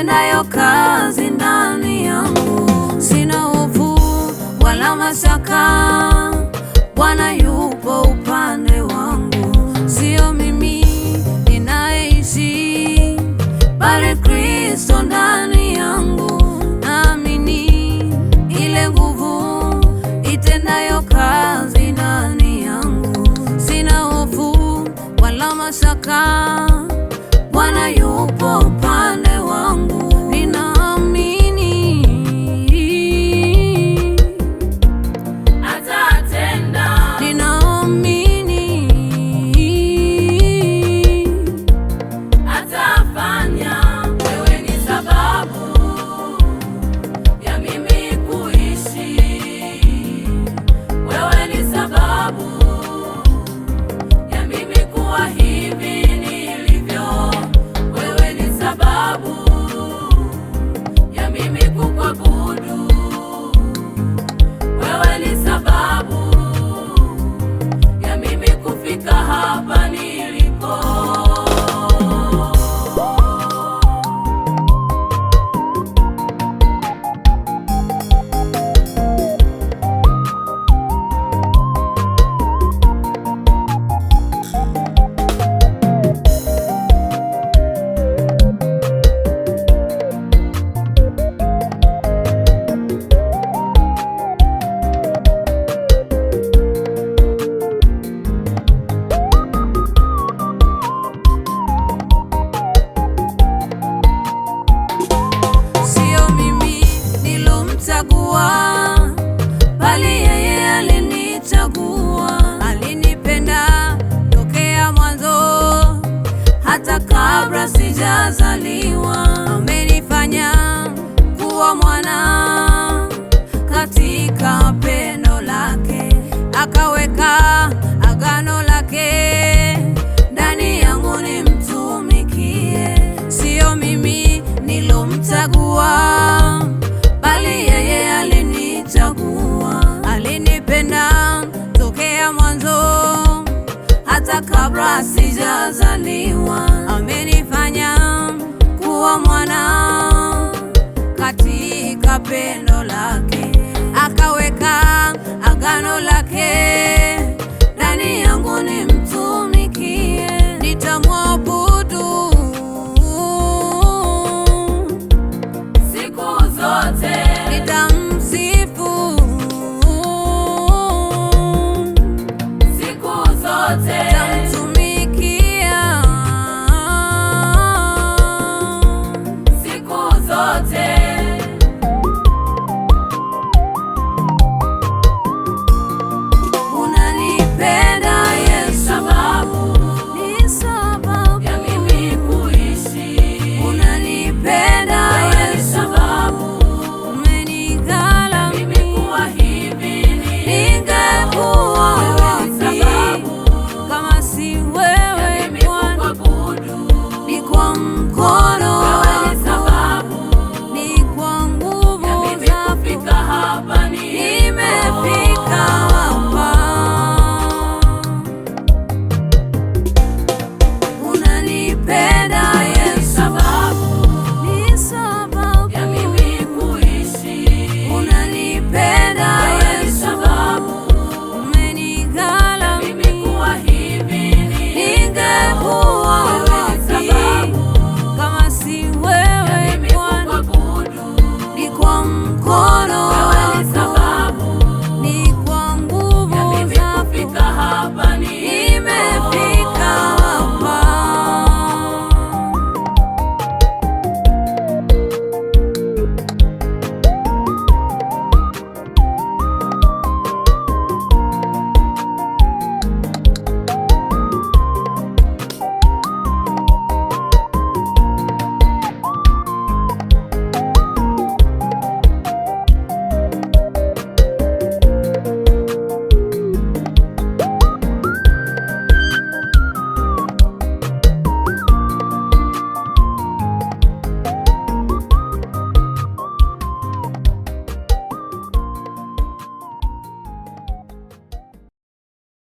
itendayo kazi ndani yangu. Sina hofu wala mashaka, Bwana yupo upande wangu. Sio mimi ninaishi, bali Kristo ndani yangu. Naamini ile nguvu itendayo kazi ndani yangu. Sina hofu wala mashaka, Bwana yupo upande wangu. Bali yeye alinichagua. Alinipenda tokea mwanzo, hata kabla sijazaliwa. Amenifanya kuwa mwana katika pendo lake, akaweka agano lake ndani yangu nimtumikie. Sio mimi nilomchagua, bali yeye alinichagua. Alinipenda tokea mwanzo, hata kabla sijazaliwa. Amenifanya kuwa mwana katika pendo lake, akaweka agano lake